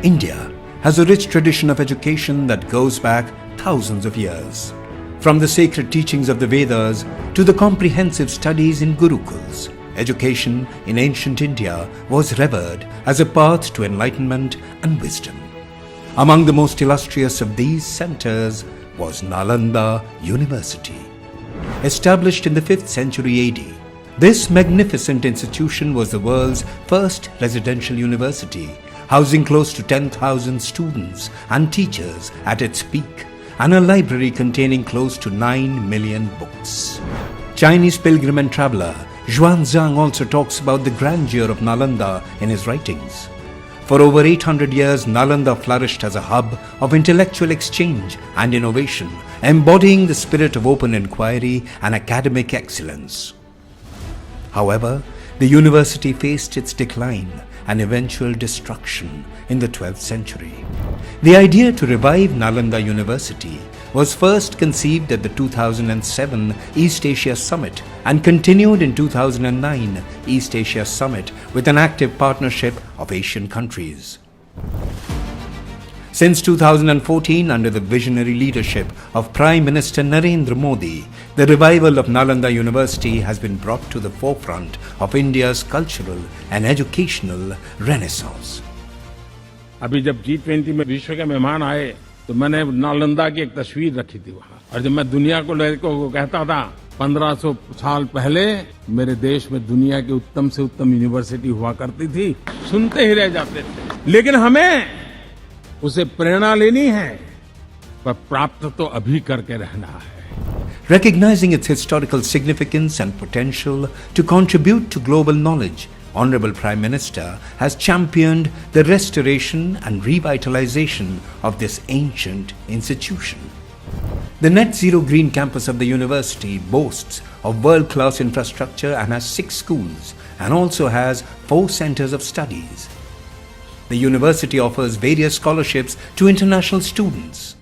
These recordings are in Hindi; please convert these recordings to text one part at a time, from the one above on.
India has a rich tradition of education that goes back thousands of years. From the sacred teachings of the Vedas to the comprehensive studies in Gurukuls, education in ancient India was revered as a path to enlightenment and wisdom. Among the most illustrious of these centers was Nalanda University. Established in the 5th century AD, this magnificent institution was the world's first residential university, housing close to 10,000 students and teachers at its peak, and a library containing close to 9 million books. Chinese pilgrim and traveler Xuanzang also talks about the grandeur of Nalanda in his writings. For over 800 years, Nalanda flourished as a hub of intellectual exchange and innovation, embodying the spirit of open inquiry and academic excellence. However, the university faced its decline and eventual destruction in the 12th century. The idea to revive Nalanda University was first conceived at the 2007 East Asia Summit and continued in 2009 East Asia Summit with an active partnership of Asian countries. Since 2014, under the visionary leadership of Prime Minister Narendra Modi, the revival of Nalanda University has been brought to the forefront of India's cultural and educational renaissance. अभी जब G20 में विश्व के मेहमान आए तो मैंने नालंदा की एक तस्वीर रखी थी वहाँ, और जब मैं दुनिया को कहता था 1500 साल पहले मेरे देश में दुनिया की उत्तम से उत्तम यूनिवर्सिटी हुआ करती थी, सुनते ही रह जाते थे। लेकिन हमें उसे प्रेरणा लेनी है, पर प्राप्त तो अभी करके रहना है। Recognizing its historical significance and potential to contribute to global knowledge, Honorable Prime Minister has championed the restoration and revitalization of this ancient institution. The Net Zero Green campus of the university boasts of world-class infrastructure and has 6 schools and also has 4 centers of studies. The university offers various scholarships to international students.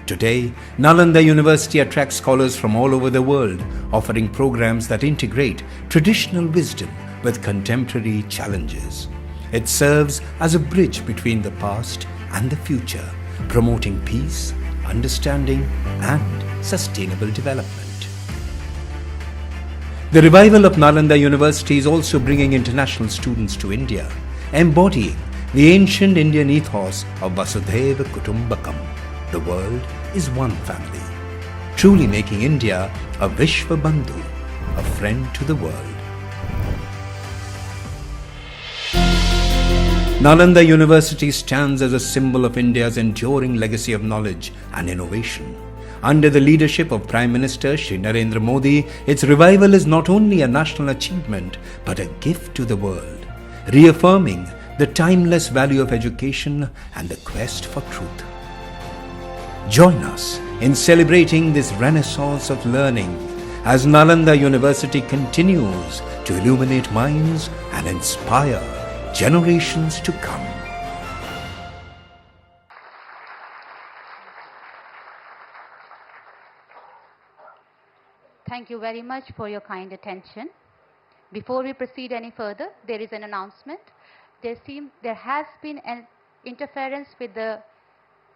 Today, Nalanda University attracts scholars from all over the world, offering programs that integrate traditional wisdom with contemporary challenges. It serves as a bridge between the past and the future, promoting peace, understanding, and sustainable development. The revival of Nalanda University is also bringing international students to India, embodying the ancient Indian ethos of Vasudhaiva Kutumbakam. The world is one family, truly making India a Vishwa Bandhu, a friend to the world. Nalanda University stands as a symbol of India's enduring legacy of knowledge and innovation. Under the leadership of Prime Minister Shri Narendra Modi, its revival is not only a national achievement but a gift to the world, reaffirming the timeless value of education and the quest for truth. Join us in celebrating this renaissance of learning as Nalanda University continues to illuminate minds and inspire generations to come. Thank you very much for your kind attention. Before we proceed any further, there is an announcement. There has been an interference with the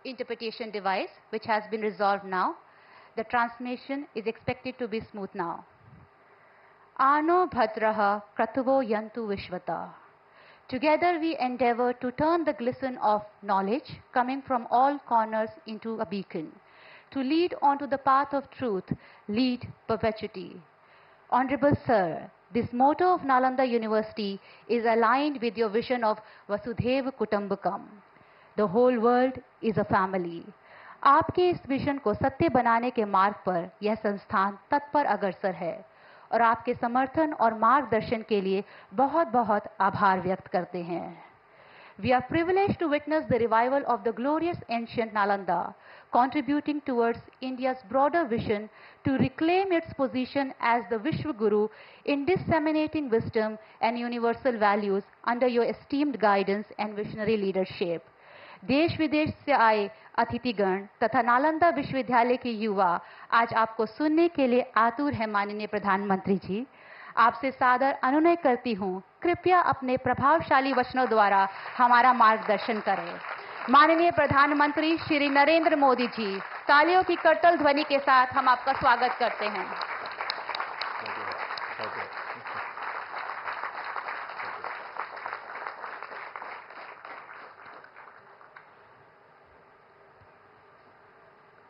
interpretation device, which has been resolved now. The transmission is expected to be smooth now. Ano bhadraha kratuvo yantu vishvata. Together we endeavor to turn the glisten of knowledge coming from all corners into a beacon, to lead onto the path of truth, lead perpetuity. Honorable Sir, this motto of Nalanda University is aligned with your vision of Vasudhaiva Kutumbakam. The whole world is a family. आपके इस विजन को सत्य बनाने के मार्ग पर यह संस्थान तत्पर अग्रसर है और आपके समर्थन और मार्गदर्शन के लिए बहुत बहुत आभार व्यक्त करते हैं. We are privileged to witness the revival of the glorious ancient Nalanda, contributing towards India's broader vision to reclaim its position as the Vishwa Guru in disseminating wisdom and universal values under your esteemed guidance and visionary leadership. देश विदेश से आए अतिथिगण तथा नालंदा विश्वविद्यालय के युवा आज आपको सुनने के लिए आतुर हैं. माननीय प्रधानमंत्री जी, आपसे सादर अनुनय करती हूँ, कृपया अपने प्रभावशाली वचनों द्वारा हमारा मार्गदर्शन करें। माननीय प्रधानमंत्री श्री नरेंद्र मोदी जी, तालियों की करतल ध्वनि के साथ हम आपका स्वागत करते हैं।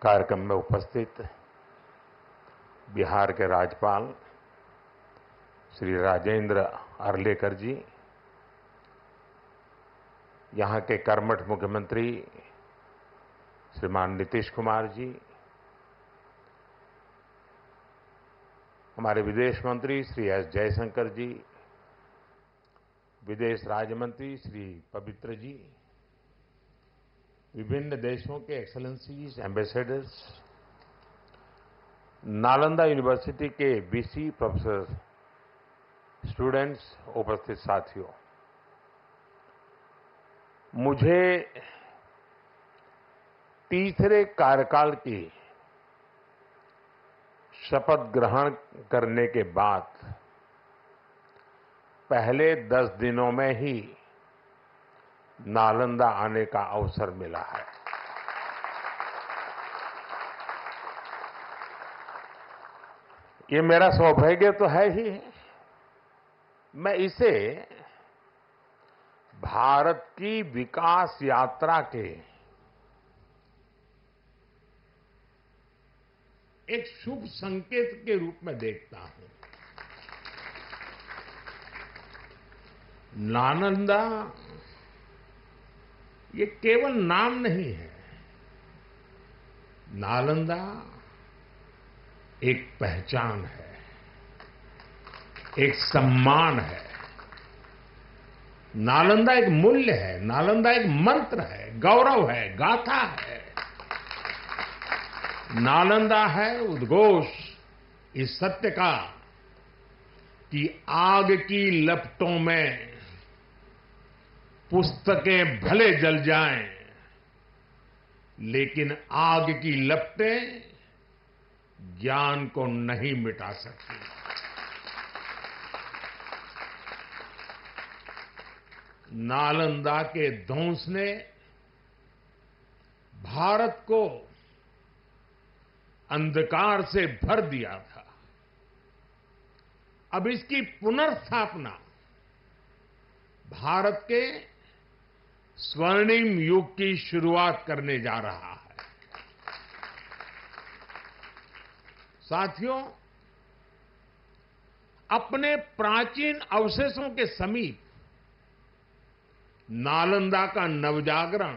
कार्यक्रम में उपस्थित बिहार के राज्यपाल श्री राजेंद्र अर्लेकर जी, यहाँ के कर्मठ मुख्यमंत्री श्रीमान नीतीश कुमार जी, हमारे विदेश मंत्री श्री एस जयशंकर जी, विदेश राज्य मंत्री श्री पवित्र जी, विभिन्न देशों के एक्सेलेंसीज, एम्बेसडर्स, नालंदा यूनिवर्सिटी के वीसी प्रोफेसर, स्टूडेंट्स, उपस्थित साथियों, मुझे तीसरे कार्यकाल की शपथ ग्रहण करने के बाद पहले 10 दिनों में ही नालंदा आने का अवसर मिला है। ये मेरा सौभाग्य तो है ही। मैं इसे भारत की विकास यात्रा के एक शुभ संकेत के रूप में देखता हूं। नालंदा ये केवल नाम नहीं है। नालंदा एक पहचान है, एक सम्मान है। नालंदा एक मूल्य है, नालंदा एक मंत्र है, गौरव है, गाथा है। नालंदा है उद्घोष इस सत्य का कि आग की लपटों में पुस्तकें भले जल जाएं, लेकिन आग की लपटें ज्ञान को नहीं मिटा सकती। नालंदा के ध्वंस ने भारत को अंधकार से भर दिया था। अब इसकी पुनर्स्थापना भारत के स्वर्णिम युग की शुरुआत करने जा रहा है। साथियों, अपने प्राचीन अवशेषों के समीप नालंदा का नवजागरण,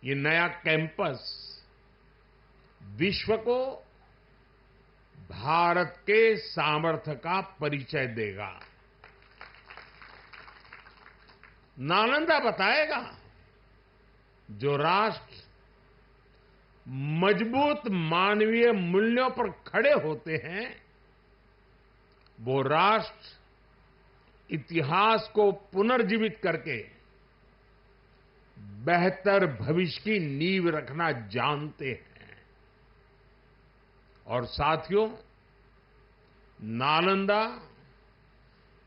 ये नया कैंपस विश्व को भारत के सामर्थ्य का परिचय देगा। नालंदा बताएगा, जो राष्ट्र मजबूत मानवीय मूल्यों पर खड़े होते हैं, वो राष्ट्र इतिहास को पुनर्जीवित करके बेहतर भविष्य की नींव रखना जानते हैं। और साथियों, नालंदा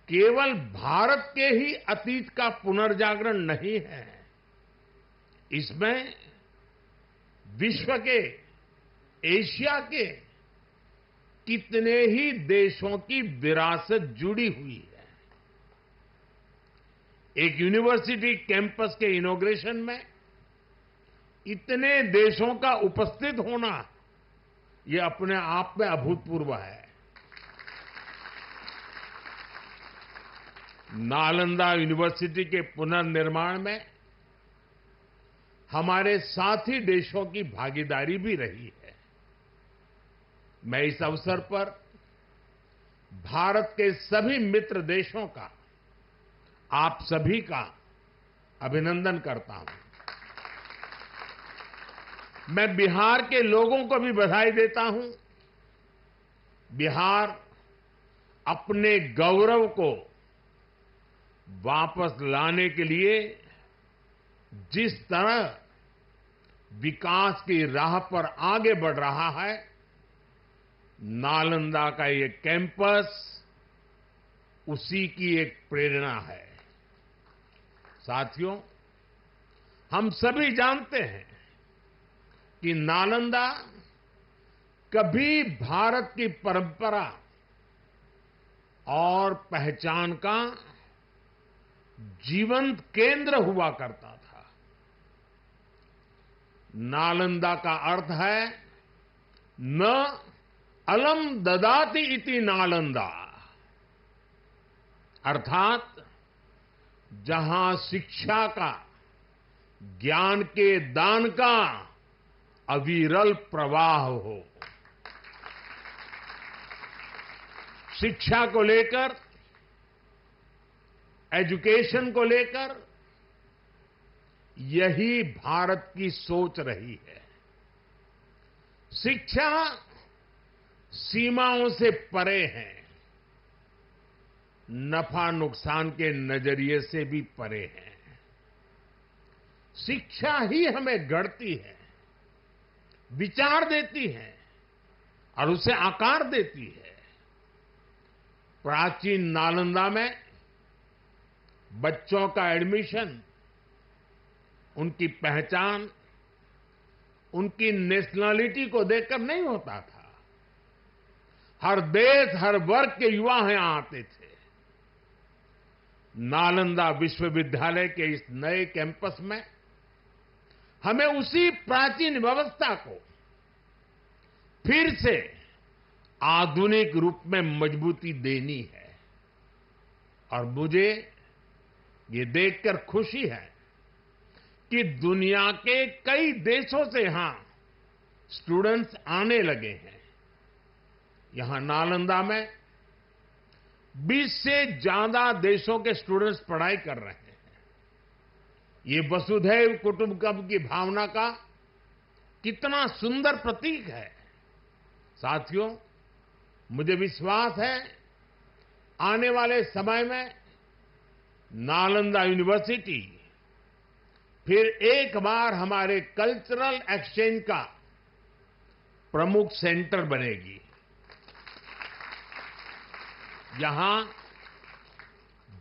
केवल भारत के ही अतीत का पुनर्जागरण नहीं है, इसमें विश्व के, एशिया के कितने ही देशों की विरासत जुड़ी हुई है। एक यूनिवर्सिटी कैंपस के इनॉग्रेशन में इतने देशों का उपस्थित होना, ये अपने आप में अभूतपूर्व है। नालंदा यूनिवर्सिटी के पुनर्निर्माण में हमारे साथी देशों की भागीदारी भी रही है। मैं इस अवसर पर भारत के सभी मित्र देशों का, आप सभी का अभिनंदन करता हूं। मैं बिहार के लोगों को भी बधाई देता हूं। बिहार अपने गौरव को वापस लाने के लिए जिस तरह विकास की राह पर आगे बढ़ रहा है, नालंदा का ये कैंपस उसी की एक प्रेरणा है। साथियों, हम सभी जानते हैं कि नालंदा कभी भारत की परंपरा और पहचान का जीवंत केंद्र हुआ करता था। नालंदा का अर्थ है न अलम ददाति इति नालंदा, अर्थात जहां शिक्षा का, ज्ञान के दान का अविरल प्रवाह हो। शिक्षा को लेकर, एजुकेशन को लेकर यही भारत की सोच रही है। शिक्षा सीमाओं से परे है, नफा नुकसान के नजरिए से भी परे है। शिक्षा ही हमें गढ़ती है, विचार देती है और उसे आकार देती है। प्राचीन नालंदा में बच्चों का एडमिशन, उनकी पहचान, उनकी नेशनलिटी को देखकर नहीं होता था। हर देश, हर वर्ग के युवा यहां आते थे। नालंदा विश्वविद्यालय के इस नए कैंपस में हमें उसी प्राचीन व्यवस्था को फिर से आधुनिक रूप में मजबूती देनी है। और मुझे ये देखकर खुशी है कि दुनिया के कई देशों से यहां स्टूडेंट्स आने लगे हैं। यहां नालंदा में 20 से ज्यादा देशों के स्टूडेंट्स पढ़ाई कर रहे हैं। ये वसुधैव कुटुंबकम की भावना का कितना सुंदर प्रतीक है। साथियों, मुझे विश्वास है आने वाले समय में नालंदा यूनिवर्सिटी फिर एक बार हमारे कल्चरल एक्सचेंज का प्रमुख सेंटर बनेगी, जहां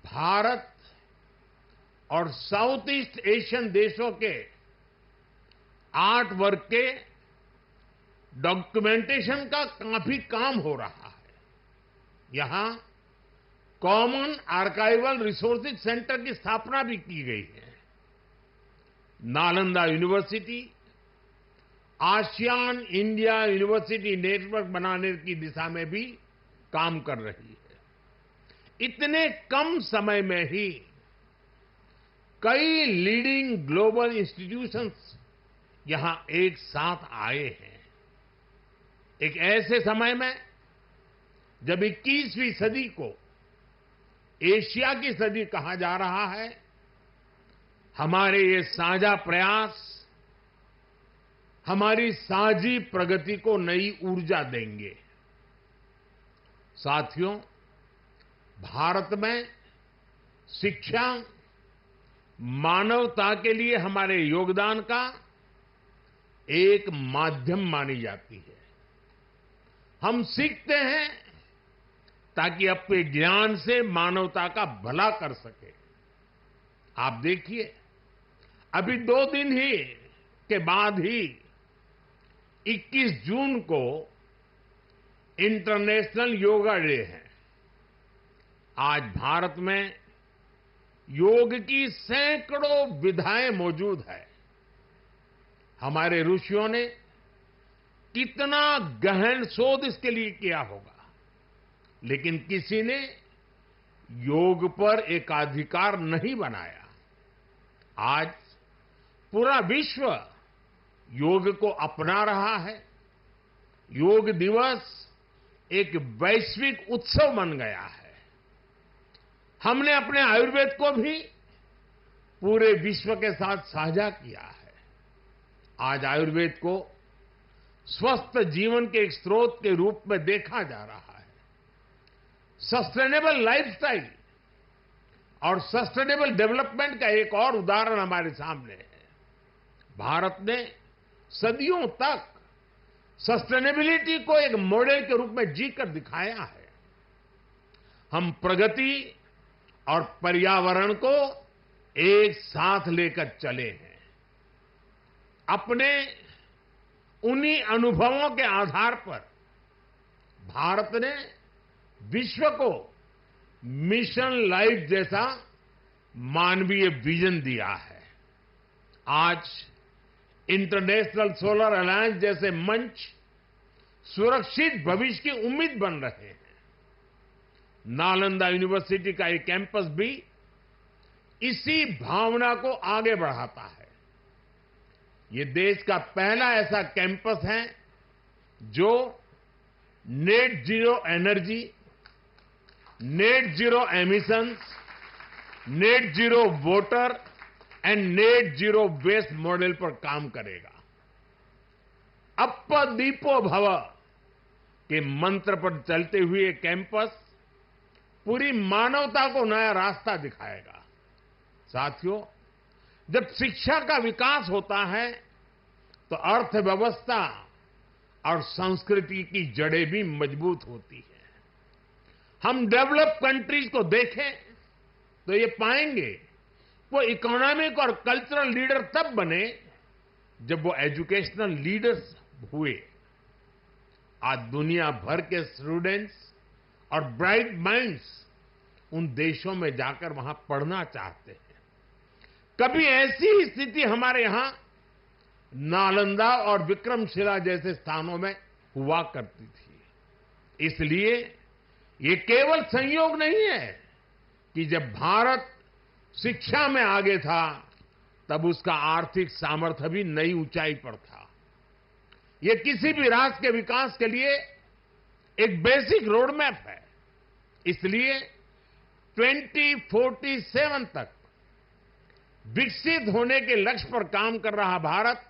भारत और साउथ ईस्ट एशियन देशों के आर्ट वर्क के डॉक्यूमेंटेशन का काफी काम हो रहा है। यहां कॉमन आर्काइवल रिसोर्सेज सेंटर की स्थापना भी की गई है। Nalanda university ASEAN India university network बनाने की दिशा में भी काम कर रही है। इतने कम समय में ही कई लीडिंग ग्लोबल इंस्टीट्यूशंस यहां एक साथ आए हैं। एक ऐसे समय में जब 21वीं सदी को एशिया की सदी कहा जा रहा है, हमारे ये साझा प्रयास हमारी साझी प्रगति को नई ऊर्जा देंगे। साथियों, भारत में शिक्षा मानवता के लिए हमारे योगदान का एक माध्यम मानी जाती है। हम सीखते हैं ताकि अपने ज्ञान से मानवता का भला कर सके। आप देखिए, अभी 2 दिन ही के बाद ही 21 जून को इंटरनेशनल योगा डे है। आज भारत में योग की सैकड़ों विधाएं मौजूद है। हमारे ऋषियों ने कितना गहन शोध इसके लिए किया होगा, लेकिन किसी ने योग पर एकाधिकार नहीं बनाया। आज पूरा विश्व योग को अपना रहा है। योग दिवस एक वैश्विक उत्सव बन गया है। हमने अपने आयुर्वेद को भी पूरे विश्व के साथ साझा किया है। आज आयुर्वेद को स्वस्थ जीवन के एक स्रोत के रूप में देखा जा रहा है। सस्टेनेबल लाइफस्टाइल और सस्टेनेबल डेवलपमेंट का एक और उदाहरण हमारे सामने है। भारत ने सदियों तक सस्टेनेबिलिटी को एक मॉडल के रूप में जीकर दिखाया है। हम प्रगति और पर्यावरण को एक साथ लेकर चले हैं। अपने उन्हीं अनुभवों के आधार पर भारत ने विश्व को मिशन लाइफ जैसा मानवीय विजन दिया है। आज इंटरनेशनल सोलर अलायंस जैसे मंच सुरक्षित भविष्य की उम्मीद बन रहे हैं। नालंदा यूनिवर्सिटी का ये कैंपस भी इसी भावना को आगे बढ़ाता है। ये देश का पहला ऐसा कैंपस है जो net zero energy, net zero emissions, net zero water and net zero waste model पर काम करेगा। अप्प दीपो भव के मंत्र पर चलते हुए ये कैंपस पूरी मानवता को नया रास्ता दिखाएगा। साथियों, जब शिक्षा का विकास होता है तो अर्थव्यवस्था और संस्कृति की जड़ें भी मजबूत होती है। हम डेवलप कंट्रीज को देखें तो ये पाएंगे वो इकोनॉमिक और कल्चरल लीडर तब बने जब वो एजुकेशनल लीडर्स हुए। आज दुनिया भर के स्टूडेंट्स और ब्राइट माइंड्स उन देशों में जाकर वहां पढ़ना चाहते हैं। कभी ऐसी स्थिति हमारे यहां नालंदा और विक्रमशिला जैसे स्थानों में हुआ करती थी। इसलिए ये केवल संयोग नहीं है कि जब भारत शिक्षा में आगे था तब उसका आर्थिक सामर्थ्य भी नई ऊंचाई पर था। ये किसी भी राष्ट्र के विकास के लिए एक बेसिक रोड मैप है। इसलिए 2047 तक विकसित होने के लक्ष्य पर काम कर रहा भारत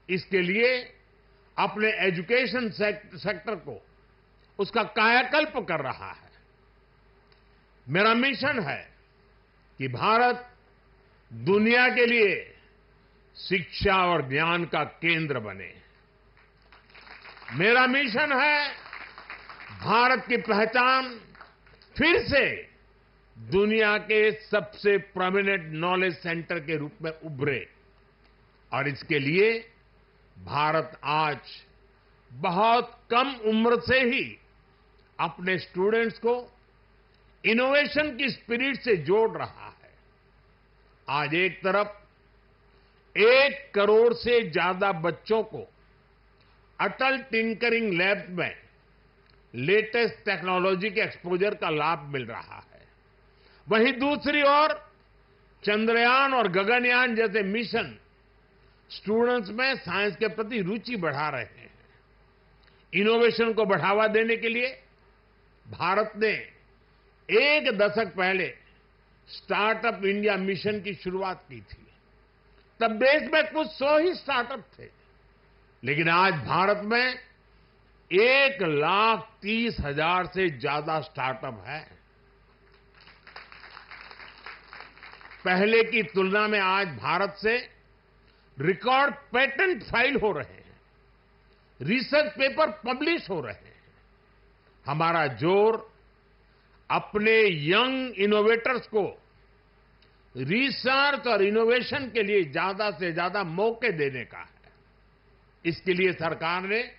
इसके लिए अपने एजुकेशन सेक्टर को उसका कायाकल्प कर रहा है। मेरा मिशन है कि भारत दुनिया के लिए शिक्षा और ज्ञान का केंद्र बने। मेरा मिशन है भारत की पहचान फिर से दुनिया के सबसे प्रोमिनेंट नॉलेज सेंटर के रूप में उभरे। और इसके लिए भारत आज बहुत कम उम्र से ही अपने स्टूडेंट्स को इनोवेशन की स्पिरिट से जोड़ रहा है। आज एक तरफ 1 करोड़ से ज्यादा बच्चों को अटल टिंकरिंग लैब में लेटेस्ट टेक्नोलॉजी के एक्सपोजर का लाभ मिल रहा है, वहीं दूसरी ओर चंद्रयान और गगनयान जैसे मिशन स्टूडेंट्स में साइंस के प्रति रुचि बढ़ा रहे हैं। इनोवेशन को बढ़ावा देने के लिए भारत ने 1 दशक पहले स्टार्टअप इंडिया मिशन की शुरुआत की थी। तब देश में कुछ 100 ही स्टार्टअप थे, लेकिन आज भारत में 1,30,000 से ज्यादा स्टार्टअप है। पहले की तुलना में आज भारत से रिकॉर्ड पेटेंट फाइल हो रहे हैं, रिसर्च पेपर पब्लिश हो रहे हैं। हमारा जोर अपने यंग इनोवेटर्स को रिसर्च और इनोवेशन के लिए ज्यादा से ज्यादा मौके देने का है। इसके लिए सरकार ने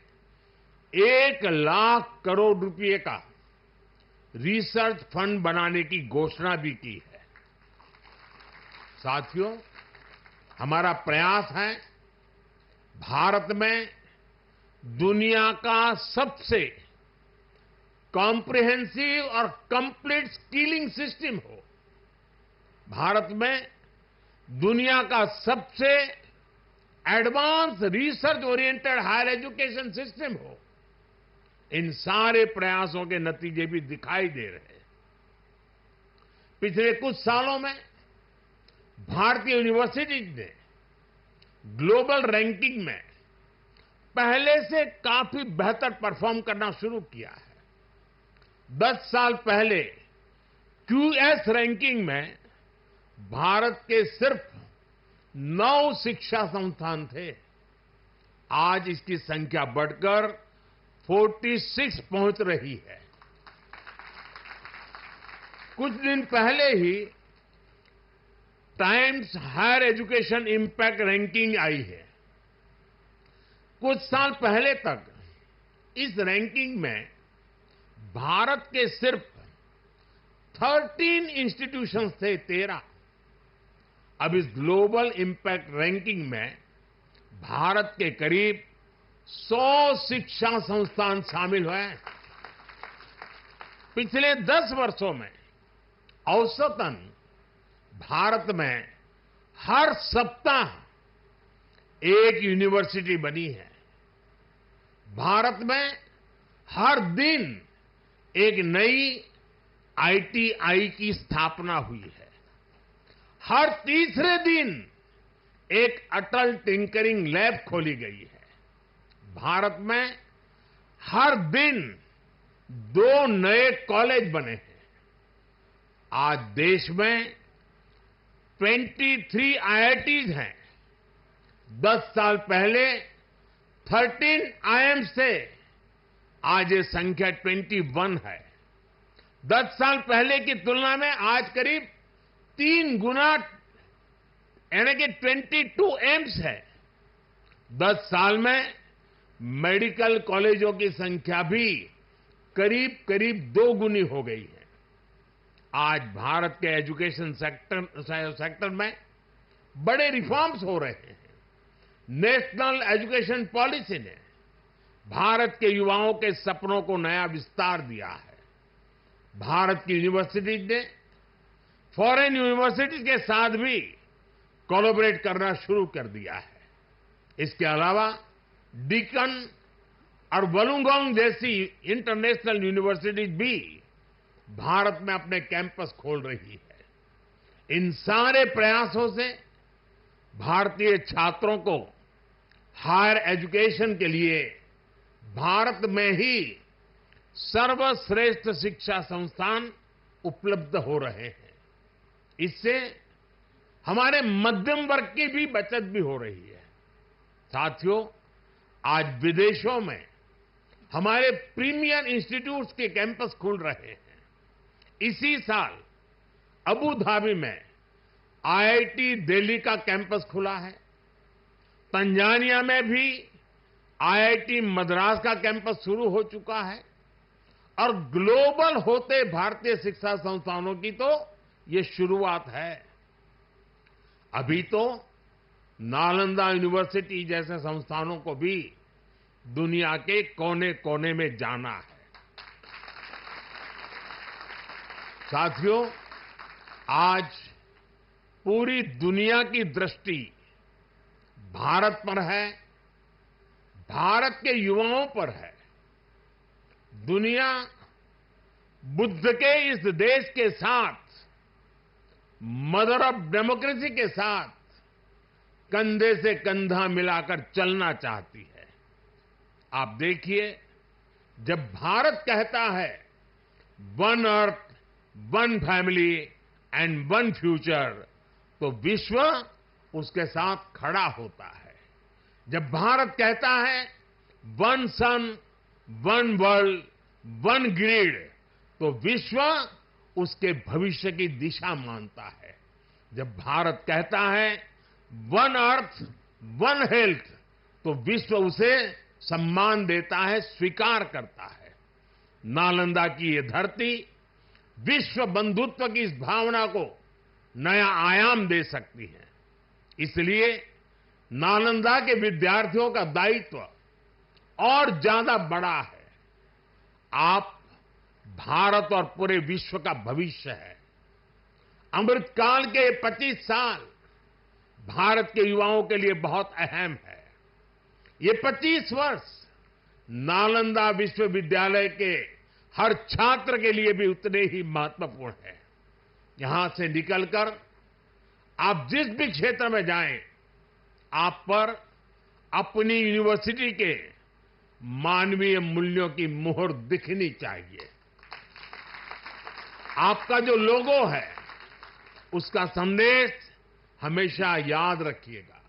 1 लाख करोड़ रुपए का रिसर्च फंड बनाने की घोषणा भी की है। साथियों, हमारा प्रयास है भारत में दुनिया का सबसे कॉम्प्रिहेंसिव और कंप्लीट स्किलिंग सिस्टम हो। भारत में दुनिया का सबसे advance research oriented higher education system हो। इन सारे प्रयासों के नतीजे भी दिखाई दे रहे हैं। पिछले कुछ सालों में भारतीय यूनिवर्सिटीज ने ग्लोबल रैंकिंग में पहले से काफी बेहतर परफॉर्म करना शुरू किया है। 10 साल पहले क्यूएस रैंकिंग में भारत के सिर्फ 9 शिक्षा संस्थान थे। आज इसकी संख्या बढ़कर 46 पहुंच रही है। कुछ दिन पहले ही Times Higher Education Impact ranking आई है। कुछ साल पहले तक इस रैंकिंग में भारत के सिर्फ 13 इंस्टीट्यूशंस थे, 13। अब इस ग्लोबल इंपैक्ट रैंकिंग में भारत के करीब 100 शिक्षा संस्थान शामिल हुए हैं। पिछले 10 वर्षों में औसतन भारत में हर सप्ताह एक यूनिवर्सिटी बनी है। भारत में हर दिन एक नई आईटीआई की स्थापना हुई है। हर तीसरे दिन एक अटल टिंकरिंग लैब खोली गई है। भारत में हर दिन 2 नए कॉलेज बने हैं। आज देश में 23 आईआईटीज हैं। 10 साल पहले 13 आईआईएम्स थे, आज ये संख्या 21 है। 10 साल पहले की तुलना में आज करीब 3 गुना यानी कि 22 एम्स है। 10 साल में मेडिकल कॉलेजों की संख्या भी करीब 2 गुनी हो गई है। आज भारत के एजुकेशन सेक्टर में बड़े रिफॉर्म्स हो रहे हैं। नेशनल एजुकेशन पॉलिसी ने भारत के युवाओं के सपनों को नया विस्तार दिया है। भारत की यूनिवर्सिटीज ने फॉरेन यूनिवर्सिटीज के साथ भी कोलैबोरेट करना शुरू कर दिया है। इसके अलावा डीकन और वुलुंगोंग जैसी इंटरनेशनल यूनिवर्सिटीज भी भारत में अपने कैंपस खोल रही है। इन सारे प्रयासों से भारतीय छात्रों को हायर एजुकेशन के लिए भारत में ही सर्वश्रेष्ठ शिक्षा संस्थान उपलब्ध हो रहे हैं। इससे हमारे मध्यम वर्ग की भी बचत भी हो रही है। साथियों, आज विदेशों में हमारे प्रीमियर इंस्टीट्यूट्स के कैंपस खुल रहे हैं। इसी साल अबू धाबी में आईआईटी दिल्ली का कैंपस खुला है। तंजानिया में भी आईआईटी मद्रास का कैंपस शुरू हो चुका है। और ग्लोबल होते भारतीय शिक्षा संस्थानों की तो ये शुरुआत है। अभी तो नालंदा यूनिवर्सिटी जैसे संस्थानों को भी दुनिया के कोने कोने में जाना है। साथियों, आज पूरी दुनिया की दृष्टि भारत पर है, भारत के युवाओं पर है। दुनिया बुद्ध के इस देश के साथ, मदर ऑफ डेमोक्रेसी के साथ कंधे से कंधा मिलाकर चलना चाहती है। आप देखिए, जब भारत कहता है one earth, one family and one future, तो विश्व उसके साथ खड़ा होता है। जब भारत कहता है वन सन, वन वर्ल्ड, वन ग्रिड, तो विश्व उसके भविष्य की दिशा मानता है। जब भारत कहता है वन अर्थ, वन हेल्थ, तो विश्व उसे सम्मान देता है, स्वीकार करता है। नालंदा की ये धरती विश्व बंधुत्व की इस भावना को नया आयाम दे सकती है। इसलिए नालंदा के विद्यार्थियों का दायित्व और ज्यादा बड़ा है। आप भारत और पूरे विश्व का भविष्य है। अमृतकाल के 25 साल भारत के युवाओं के लिए बहुत अहम है। ये 25 वर्ष नालंदा विश्वविद्यालय के हर छात्र के लिए भी उतने ही महत्वपूर्ण है। यहां से निकलकर आप जिस भी क्षेत्र में जाएं, आप पर अपनी यूनिवर्सिटी के मानवीय मूल्यों की मुहर दिखनी चाहिए। आपका जो लोगो है, उसका संदेश हमेशा याद रखिएगा।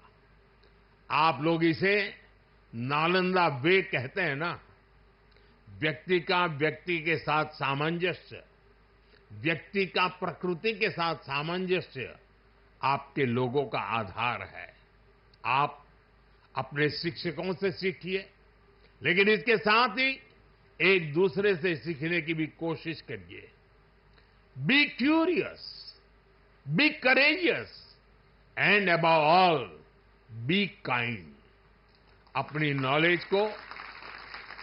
आप लोग इसे नालंदा वे कहते हैं ना, व्यक्ति का व्यक्ति के साथ सामंजस्य, व्यक्ति का प्रकृति के साथ सामंजस्य आपके लोगों का आधार है। आप अपने शिक्षकों से सीखिए, लेकिन इसके साथ ही एक दूसरे से सीखने की भी कोशिश करिए। Be curious, be courageous and above all be kind. अपनी नॉलेज को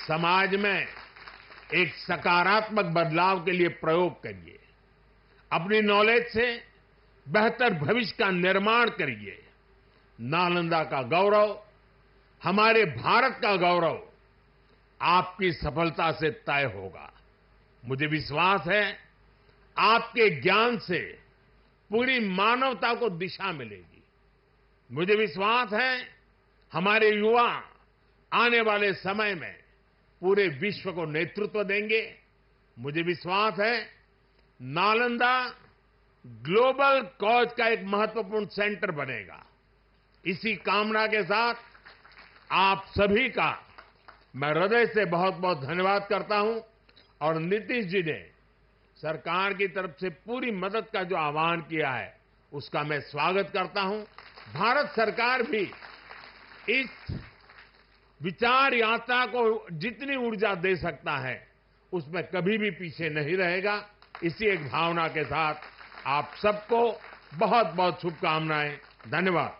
समाज में एक सकारात्मक बदलाव के लिए प्रयोग करिए। अपनी नॉलेज से बेहतर भविष्य का निर्माण करिए। नालंदा का गौरव, हमारे भारत का गौरव आपकी सफलता से तय होगा। मुझे विश्वास है आपके ज्ञान से पूरी मानवता को दिशा मिलेगी। मुझे विश्वास है हमारे युवा आने वाले समय में पूरे विश्व को नेतृत्व देंगे। मुझे विश्वास है नालंदा ग्लोबल कॉज का एक महत्वपूर्ण सेंटर बनेगा। इसी कामना के साथ आप सभी का मैं हृदय से बहुत बहुत धन्यवाद करता हूं और नीतीश जी ने सरकार की तरफ से पूरी मदद का जो आह्वान किया है उसका मैं स्वागत करता हूं। भारत सरकार भी इस विचार यात्रा को जितनी ऊर्जा दे सकता है उसमें कभी भी पीछे नहीं रहेगा। इसी एक भावना के साथ आप सबको बहुत बहुत शुभकामनाएं। धन्यवाद।